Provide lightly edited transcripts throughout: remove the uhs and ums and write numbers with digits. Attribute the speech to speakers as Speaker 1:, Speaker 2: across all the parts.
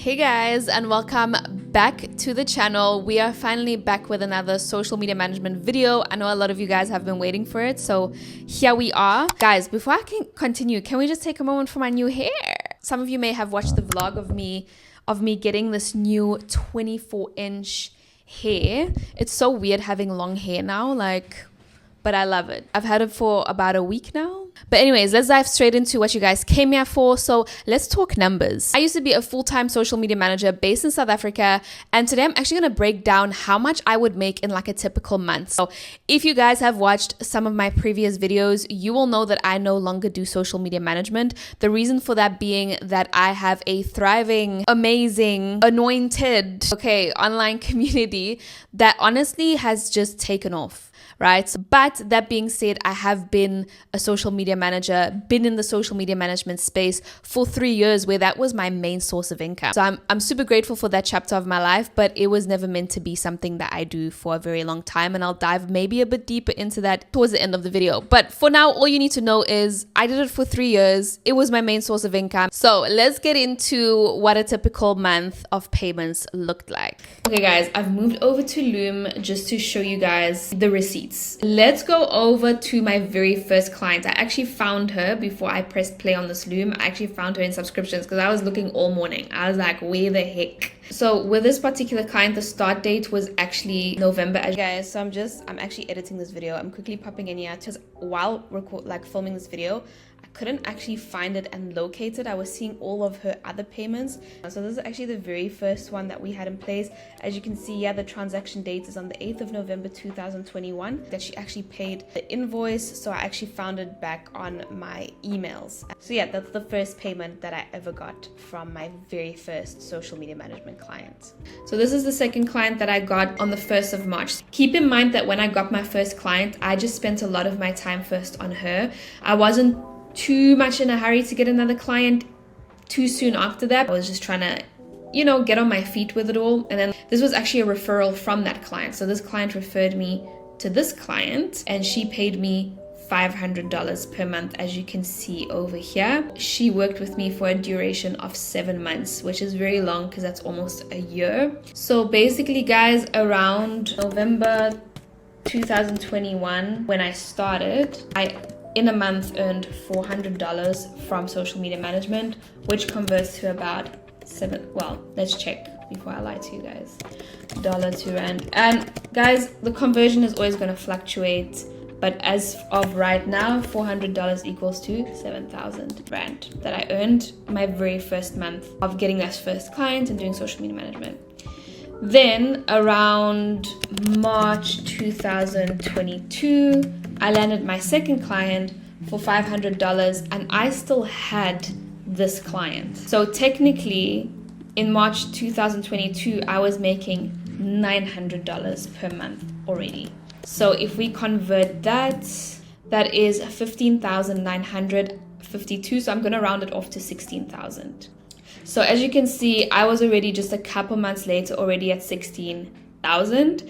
Speaker 1: Hey guys, and welcome back to the channel. We are finally back with another social media management video. I know a lot of you guys have been waiting for it, so here we are. Guys, before I can continue, can we just take a moment for my new hair? Some of you may have watched the vlog of me getting this new 24-inch hair. It's so weird having long hair now, but I love it. I've had it for about a week now. But anyways, let's dive straight into what you guys came here for. So let's talk numbers. I used to be a full-time social media manager based in South Africa. And today I'm actually going to break down how much I would make in like a typical month. So if you guys have watched some of my previous videos, you will know that I no longer do social media management. The reason for that being that I have a thriving, amazing, anointed, online community that honestly has just taken off. Right? But that being said, I have been a social media manager, been in the social media management space for 3 years where that was my main source of income. So I'm super grateful for that chapter of my life, but it was never meant to be something that I do for a very long time. And I'll dive maybe a bit deeper into that towards the end of the video. But for now, all you need to know is I did it for 3 years. It was my main source of income. So let's get into what a typical month of payments looked like. Okay guys, I've moved over to Loom just to show you guys the receipts. Let's go over to my very first client. I actually found her before I pressed play on this Loom. I actually found her in subscriptions because I was looking all morning. I was like, where the heck? So with this particular client, the start date was actually November. Guys, so I'm actually editing this video. I'm quickly popping in here because while filming this video, I couldn't actually find it and locate it. I was seeing all of her other payments. So this is actually the very first one that we had in place. As you can see, the transaction date is on the 8th of November 2021 that she actually paid the invoice. So I actually found it back on my emails. So that's the first payment that I ever got from my very first social media management client. So this is the second client that I got on the 1st of March. Keep in mind that when I got my first client, I just spent a lot of my time first on her. I wasn't too much in a hurry to get another client too soon after that. I was just trying to, get on my feet with it all. And then this was actually a referral from that client. So this client referred me to this client and she paid me $500 per month, as you can see over here. She worked with me for a duration of 7 months, which is very long because that's almost a year. So basically guys, around November 2021, when I started, I in a month earned $400 from social media management, which converts to about let's check before I lie to you guys. Dollar to rand. And guys, the conversion is always going to fluctuate, but as of right now, $400 equals to 7,000 rand that I earned my very first month of getting that first client and doing social media management. Then around March 2022, I landed my second client for $500 and I still had this client. So technically in March 2022, I was making $900 per month already. So if we convert that is 15,952. So I'm going to round it off to 16,000. So as you can see, I was already just a couple months later already at 16,000.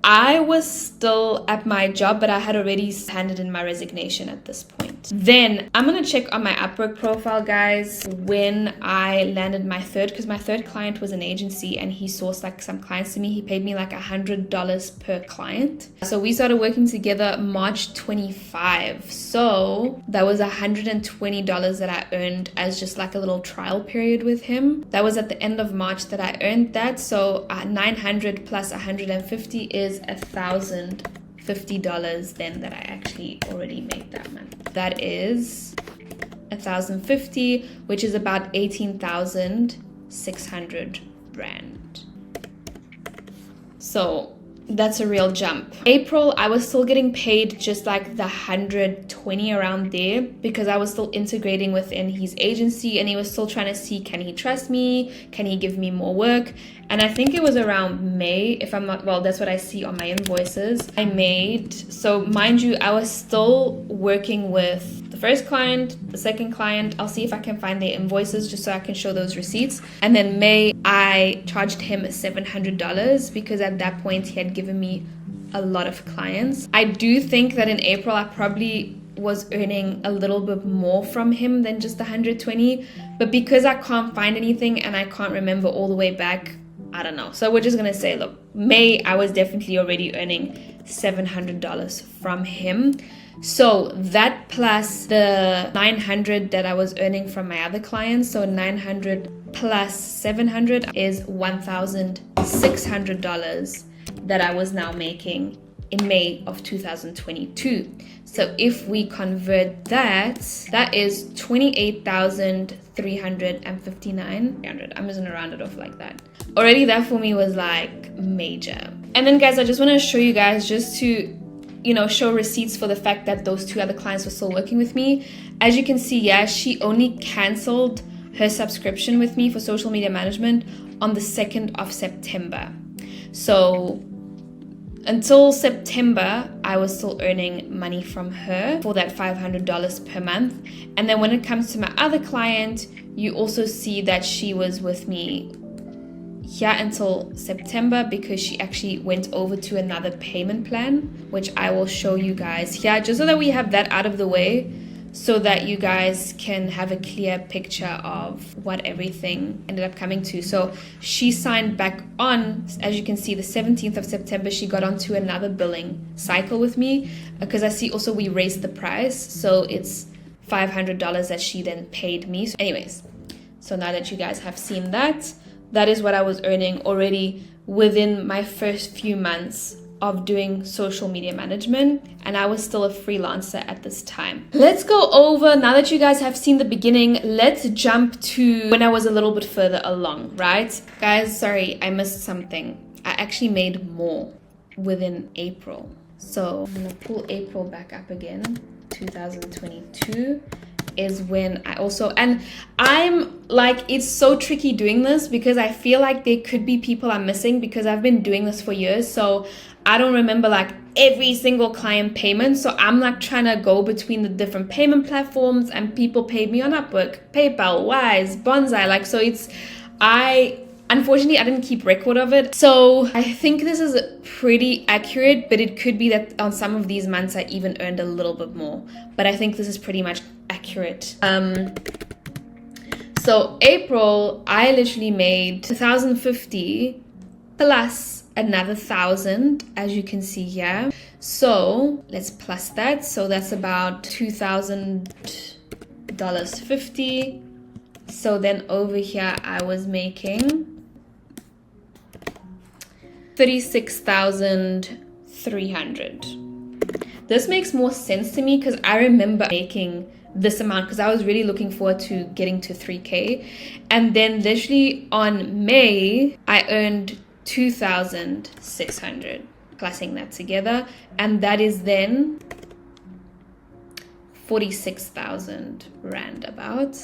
Speaker 1: I was still at my job, but I had already handed in my resignation at this point. Then I'm going to check on my Upwork profile, guys, when I landed my third, because my third client was an agency and he sourced some clients to me. He paid me $100 per client. So we started working together March 25. So that was $120 that I earned as just a little trial period with him. That was at the end of March that I earned that. So 900 plus 150 is $1,050 then that I actually already made that month. That is 1,050, which is about 18,600 rand. So that's a real jump. April, I was still getting paid just the 120 around there because I was still integrating within his agency and he was still trying to see, can he trust me? Can he give me more work? And I think it was around May, if I'm not, that's what I see on my invoices. So mind you, I was still working with the first client, the second client. I'll see if I can find their invoices just so I can show those receipts. And then May, I charged him $700 because at that point he had given me a lot of clients. I do think that in April, I probably was earning a little bit more from him than just 120, but because I can't find anything and I can't remember all the way back, I don't know. So we're just gonna say, look, May, I was definitely already earning $700 from him. So that plus the 900 that I was earning from my other clients, so 900 plus 700 is $1,600 that I was now making in May of 2022. So if we convert that, that is 28,359. I'm just gonna round it off like that. Already that for me was like major. And then guys, I just want to show you guys, just to show receipts for the fact that those two other clients were still working with me. As you can see, yeah, she only canceled her subscription with me for social media management on the 2nd of September. So until September, I was still earning money from her for that $500 per month. And then when it comes to my other client, you also see that she was with me here until September because she actually went over to another payment plan, which I will show you guys here, just so that we have that out of the way, so that you guys can have a clear picture of what everything ended up coming to. So she signed back on, as you can see, the 17th of September, she got onto another billing cycle with me, because I see also we raised the price, so it's $500 that she then paid me. So anyways, so now that you guys have seen that, that is what I was earning already within my first few months of doing social media management, and I was still a freelancer at this time. Let's go over, now that you guys have seen the beginning, let's jump to when I was a little bit further along, right? Guys, sorry, I missed something. I actually made more within April. So I'm gonna pull April back up again. 2022 is when I also, and I'm like, it's so tricky doing this because I feel like there could be people I'm missing because I've been doing this for years. So I don't remember like every single client payment. So I'm like trying to go between the different payment platforms, and people paid me on Upwork, PayPal, Wise, Bonsai. Like, so unfortunately, I didn't keep record of it. So I think this is pretty accurate, but it could be that on some of these months I even earned a little bit more. But I think this is pretty much accurate. So April, I literally made 1,050 plus another 1,000, as you can see here. So let's plus that. So that's about $2,000.50. So then over here, I was making 36,300. This makes more sense to me because I remember making this amount because I was really looking forward to getting to 3K. And then literally on May, I earned 2,600, classing that together. And that is then 46,000 Rand about.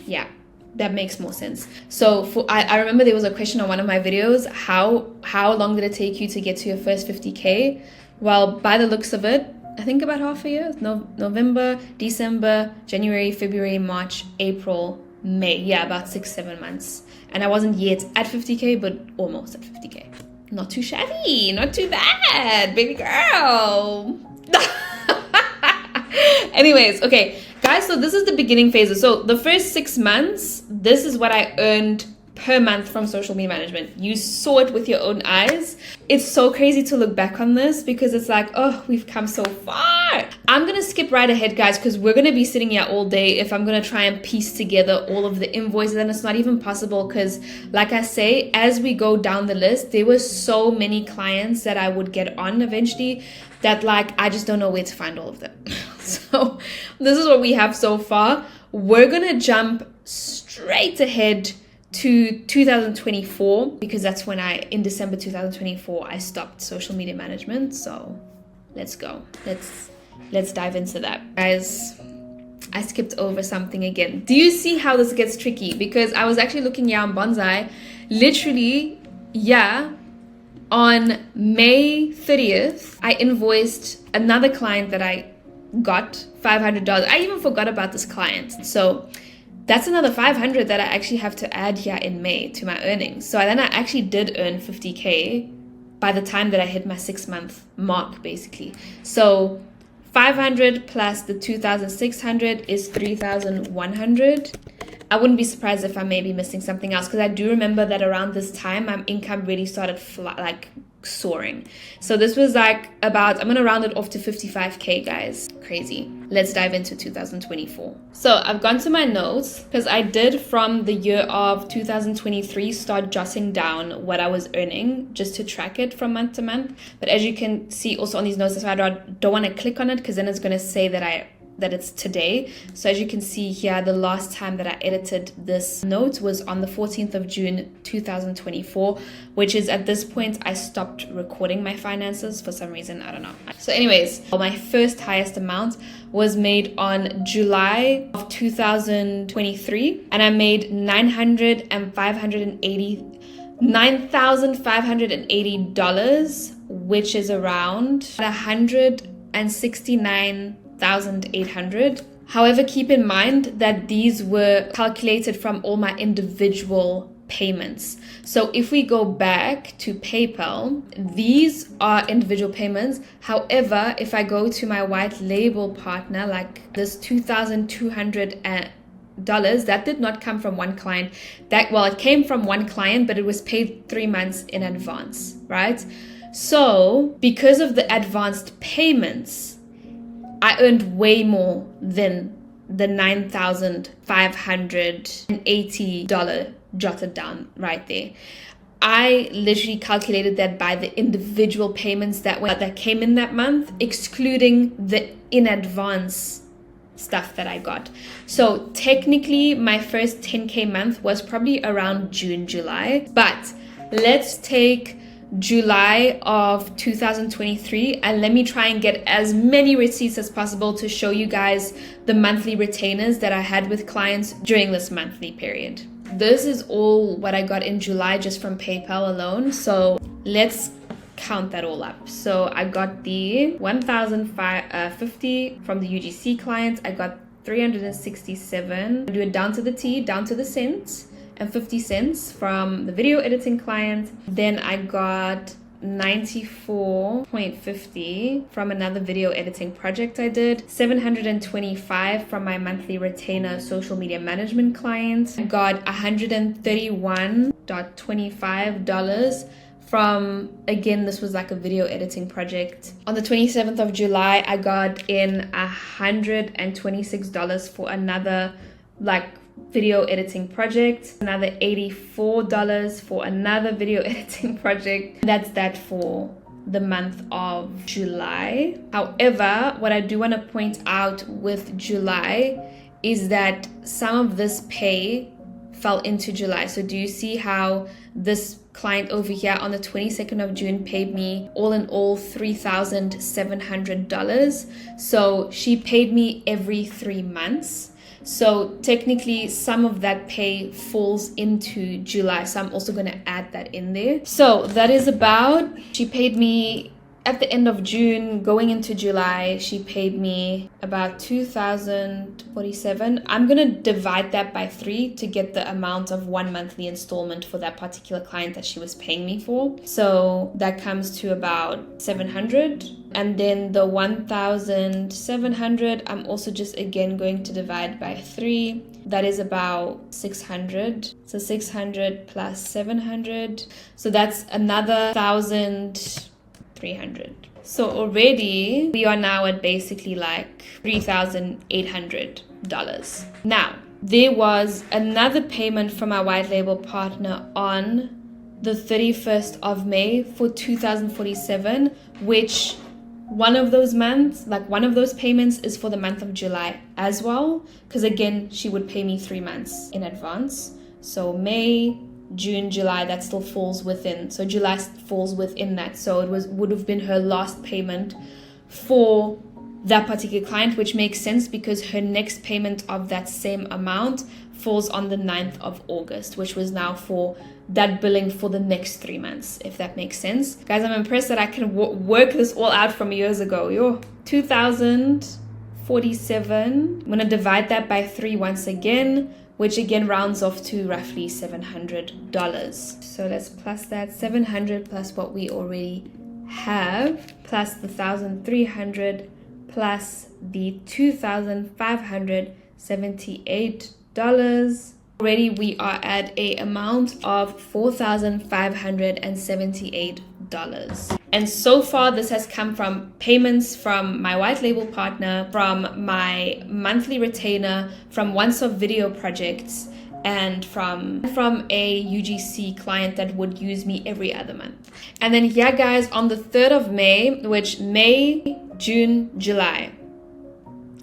Speaker 1: Yeah, that makes more sense. So I remember there was a question on one of my videos, how long did it take you to get to your first 50K? Well, by the looks of it, I think about half a year. November, December, January, February, March, April, May. Yeah, about 6-7 months. And I wasn't yet at 50K, but almost at 50K. Not too shabby, not too bad, baby girl. Anyways, okay. Guys, so this is the beginning phases. So the first 6 months, this is what I earned per month from social media management. You saw it with your own eyes. It's so crazy to look back on this because it's like, oh, we've come so far. I'm going to skip right ahead, guys, because we're going to be sitting here all day if I'm going to try and piece together all of the invoices, and it's not even possible because, like I say, as we go down the list, there were so many clients that I would get on eventually that like I just don't know where to find all of them. So this is what we have so far. We're going to jump straight ahead to 2024 because that's when in December 2024, I stopped social media management. So let's go. Let's dive into that. Guys, I skipped over something again. Do you see how this gets tricky? Because I was actually looking here on Bonsai. Literally, yeah, on May 30th, I invoiced another client that I got $500. I even forgot about this client. So that's another 500 that I actually have to add here in May to my earnings. So then I actually did earn 50K by the time that I hit my 6-month mark, basically. So $500 plus the $2,600 is $3,100. I wouldn't be surprised if I may be missing something else, because I do remember that around this time my income really started soaring. So this was like about, I'm gonna round it off to 55K, guys. Crazy. Let's dive into 2024. So I've gone to my notes, because I did from the year of 2023 start jotting down what I was earning just to track it from month to month. But as you can see also on these notes, that's why I don't want to click on it, because then it's going to say that it's today. So as you can see here, the last time that I edited this note was on the 14th of June 2024, which is at this point I stopped recording my finances for some reason, I don't know. So anyways, my first highest amount was made on July of 2023, and I made $9,580, which is around $169,800. However, keep in mind that these were calculated from all my individual payments. So if we go back to PayPal, these are individual payments. However, if I go to my white label partner, like this $2,200, that did not come from one client. It came from one client, but it was paid 3 months in advance, right? So because of the advanced payments, I earned way more than the $9,580 jotted down right there. I literally calculated that by the individual payments that came in that month, excluding the in advance stuff that I got. So technically my first 10K month was probably around June, July, but let's take July of 2023 and let me try and get as many receipts as possible to show you guys the monthly retainers that I had with clients during this monthly period. This is all what I got in July just from PayPal alone. So let's count that all up. So I got the 1,050 from the UGC clients. I got 367. Do it down to the T, down to the cents, and 50 cents from the video editing client. Then I got 94.50 from another video editing project I did, 725 from my monthly retainer social media management client. I got $131.25 from, again, this was like a video editing project. On the 27th of July, I got in $126 for another video editing project, another $84 for another video editing project. That's that for the month of July. However, what I do want to point out with July is that some of this pay fell into July. So do you see how this client over here on the 22nd of June paid me all in all $3,700. So she paid me every 3 months. So technically some of that pay falls into July. So I'm also going to add that in there. So that is she paid me at the end of June, going into July, she paid me about $2,047. I'm going to divide that by 3 to get the amount of one monthly installment for that particular client that she was paying me for. So that comes to about $700. And then the $1,700, I'm also just again going to divide by 3. That is about $600. So 600 plus 700. So that's another $1,300. So already we are now at basically like $3,800. Now, there was another payment from our white label partner on the 31st of May for $2,047, which one of those payments is for the month of July as well, because again, she would pay me 3 months in advance. So May, June, July, that still falls within. So July falls within that. So it would have been her last payment for that particular client, which makes sense because her next payment of that same amount falls on the 9th of August, which was now for that billing for the next 3 months, if that makes sense. Guys, I'm impressed that I can work this all out from years ago. 2,047. I'm going to divide that by 3 once again, which again rounds off to roughly $700. So let's plus that 700 plus what we already have, plus the 1,300 plus the $2,578. Already we are at a amount of $4,578. And so far this has come from payments from my white label partner, from my monthly retainer, from Once Off video projects, and from a UGC client that would use me every other month. And then here guys, on the 3rd of May, which May, June, July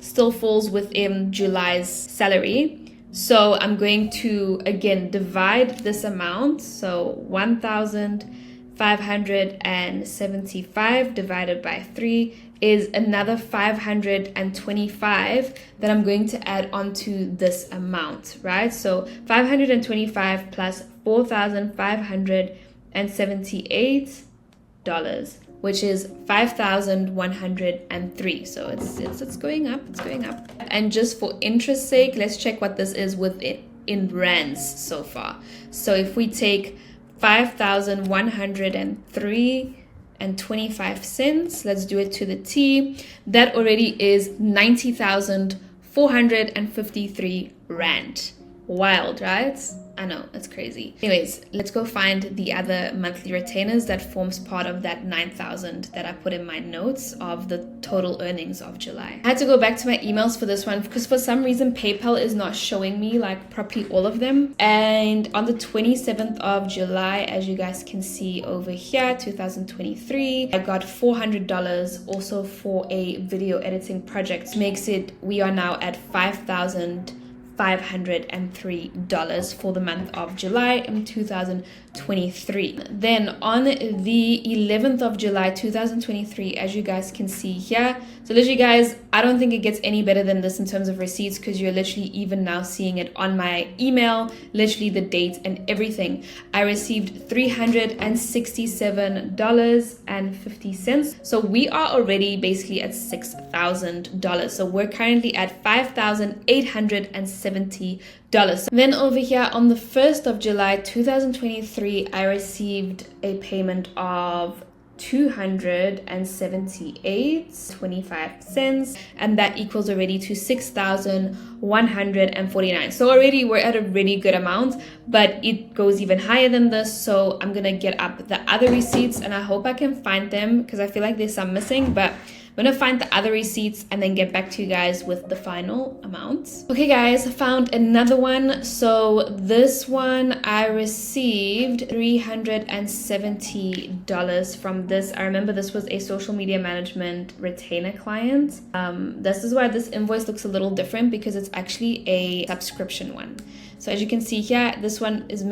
Speaker 1: still falls within July's salary. So I'm going to again divide this amount. So 1,575 divided by 3 is another 525 that I'm going to add onto this amount, right? So 525 plus $4,578, which is $5,103. So it's going up, it's going up. And just for interest sake, let's check what this is with it in rands so far. So if we take 5,103.25, let's do it to the T, that already is 90,453 rand. Wild, right? I know, it's crazy. Anyways, let's go find the other monthly retainers that forms part of that 9,000 that I put in my notes of the total earnings of July. I had to go back to my emails for this one because for some reason PayPal is not showing me like properly all of them. And on the 27th of July, as you guys can see over here, 2023, I got $400 also for a video editing project. Makes it, we are now at $5,503 for the month of July in 2023. Then on the 11th of July 2023, as you guys can see here, so literally guys, I don't think it gets any better than this in terms of receipts because you're literally even now seeing it on my email, literally the date and everything. I received $367.50. So we are already basically at $6,000. So we're currently at $5,870. Then over here on the 1st of July 2023, I received a payment of $278.25, and that equals already to $6,149. So already we're at a really good amount, but it goes even higher than this. So I'm gonna get up the other receipts and I hope I can find them because I feel like there's some missing, but I'm gonna find the other receipts and then get back to you guys with the final amounts. Okay guys, I found another one. So this one I received $370 from this. I remember this was a social media management retainer client. This is why this invoice looks a little different because it's actually a subscription one. So as you can see here, this one was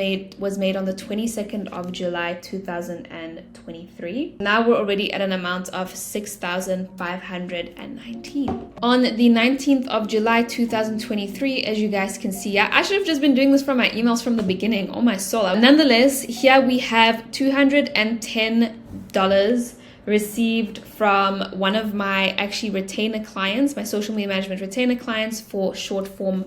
Speaker 1: made on the 22nd of July 2023. Now we're already at an amount of $6,519. On the 19th of July 2023, as you guys can see, I should have just been doing this from my emails from the beginning. Oh my soul. Nonetheless, here we have $210 received from one of my actually retainer clients, my social media management retainer clients for short form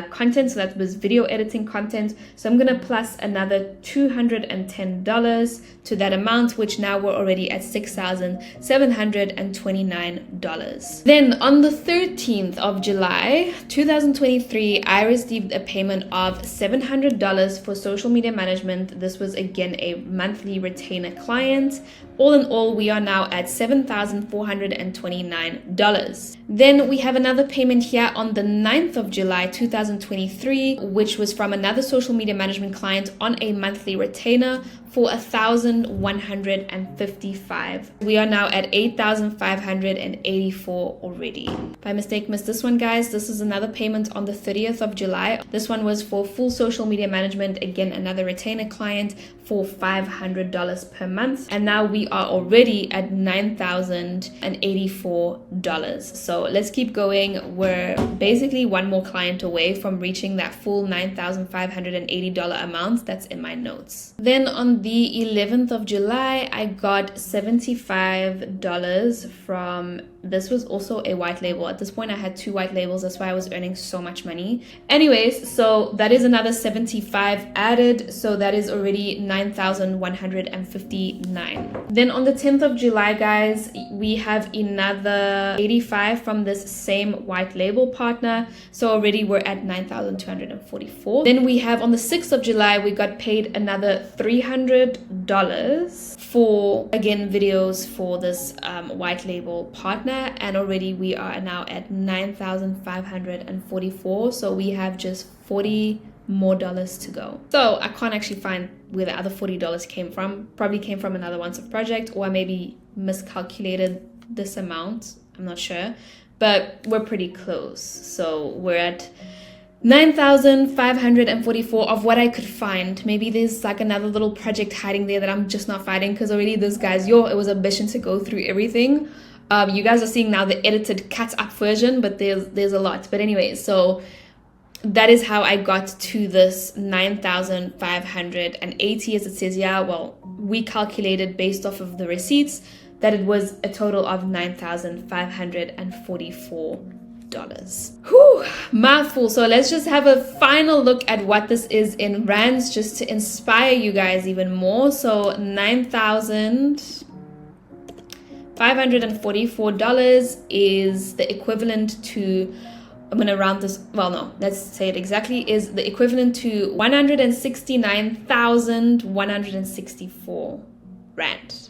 Speaker 1: content. So that was video editing content. So I'm gonna plus another $210 to that amount, which now we're already at $6,729. Then on the 13th of July 2023, I received a payment of $700 for social media management. This was again a monthly retainer client. All in all, we are now at $7,429. Then we have another payment here on the 9th of July 2023, which was from another social media management client on a monthly retainer for $1,155. We are now at $8,584 already. By mistake, missed this one, guys. This is another payment on the 30th of July. This one was for full social media management, again another retainer client for $500 per month, and now we are already at $9,084. So let's keep going. We're basically one more client away from reaching that full $9,580 amount that's in my notes. Then on the 11th of July, I got $75 from this was also a white label. At this point, I had 2 white labels. That's why I was earning so much money. Anyways, so that is another 75 added. So that is already 9,159. Then on the 10th of July, guys, we have another 85 from this same white label partner. So already we're at 9,244. Then we have on the 6th of July, we got paid another $300 for, again, videos for this white label partner, and already we are now at 9,544. So we have just $40 more to go. So I can't actually find where the other $40 came from. Probably came from another OneSoft project, or I maybe miscalculated this amount. I'm not sure, but we're pretty close. So we're at 9,544 of what I could find. Maybe there's like another little project hiding there that I'm just not finding, because already this, guys, it was a mission to go through everything. You guys are seeing now the edited cut up version, but there's a lot. But anyway, so that is how I got to this 9,580, as it says. Yeah, well, we calculated based off of the receipts that it was a total of $9,544. Whew, mouthful. So let's just have a final look at what this is in rands, just to inspire you guys even more. So $9,544 is the equivalent to, I'm going to round this, well, no, let's say it exactly, is the equivalent to 169,164 rand.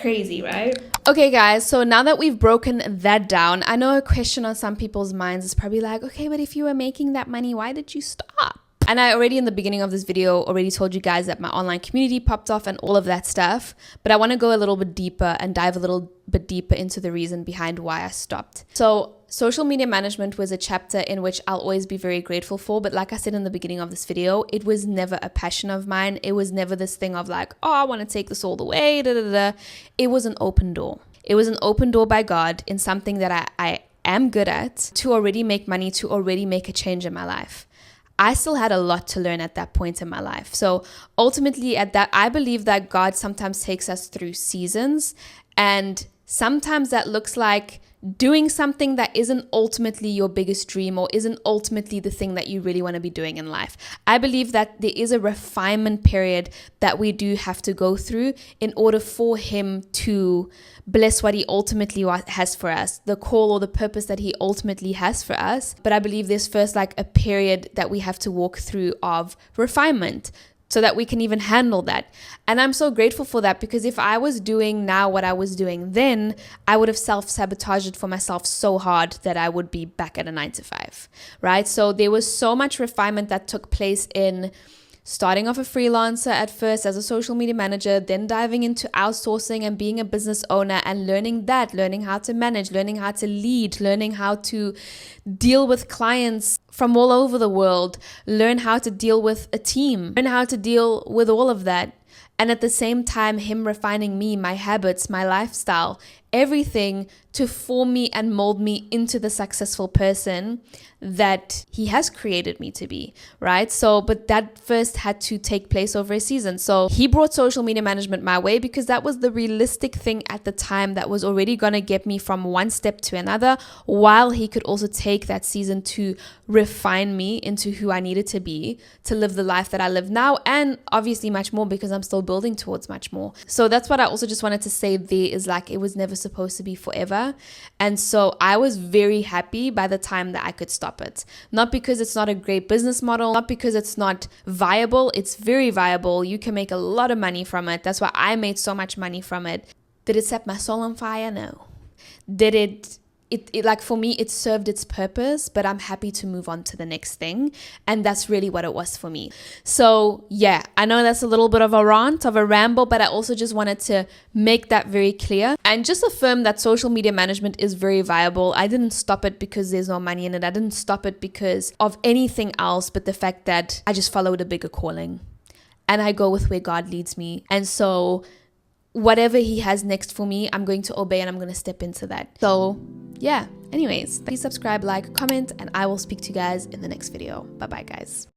Speaker 1: Crazy, right? Okay, guys, so now that we've broken that down, I know a question on some people's minds is probably like, okay, but if you were making that money, why did you stop? And I already in the beginning of this video already told you guys that my online community popped off and all of that stuff. But I want to go a little bit deeper and dive a little bit deeper into the reason behind why I stopped. So social media management was a chapter in which I'll always be very grateful for. But like I said in the beginning of this video, it was never a passion of mine. It was never this thing of like, oh, I want to take this all the way. Da, da, da. It was an open door. It was an open door by God in something that I am good at, to already make money, to already make a change in my life. I still had a lot to learn at that point in my life. So ultimately at that, I believe that God sometimes takes us through seasons, and sometimes that looks like doing something that isn't ultimately your biggest dream, or isn't ultimately the thing that you really want to be doing in life. I believe that there is a refinement period that we do have to go through in order for Him to bless what He ultimately has for us, the call or the purpose that He ultimately has for us. But I believe there's first like a period that we have to walk through of refinement, so that we can even handle that. And I'm so grateful for that, because if I was doing now what I was doing then, I would have self-sabotaged for myself so hard that I would be back at a 9-to-5, right? So there was so much refinement that took place in starting off a freelancer at first as a social media manager, then diving into outsourcing and being a business owner and learning how to manage, learning how to lead, learning how to deal with clients from all over the world, learn how to deal with a team, learn how to deal with all of that. And at the same time, Him refining me, my habits, my lifestyle, everything to form me and mold me into the successful person that He has created me to be, right? So, but that first had to take place over a season. So He brought social media management my way because that was the realistic thing at the time that was already going to get me from one step to another, while He could also take that season to refine me into who I needed to be to live the life that I live now, and obviously much more, because I'm still building towards much more. So that's what I also just wanted to say there, is like, it was never supposed to be forever. And so I was very happy by the time that I could stop it. Not because it's not a great business model, not because it's not viable. It's very viable. You can make a lot of money from it. That's why I made so much money from it. Did it set my soul on fire? No. Did it like, for me, it served its purpose, but I'm happy to move on to the next thing. And that's really what it was for me. So yeah, I know that's a little bit of a rant, of a ramble, but I also just wanted to make that very clear and just affirm that social media management is very viable. I didn't stop it because there's no money in it. I didn't stop it because of anything else, but the fact that I just followed a bigger calling and I go with where God leads me. And so whatever He has next for me, I'm going to obey and I'm going to step into that. So yeah, anyways, please subscribe, like, comment, and I will speak to you guys in the next video. Bye bye, guys.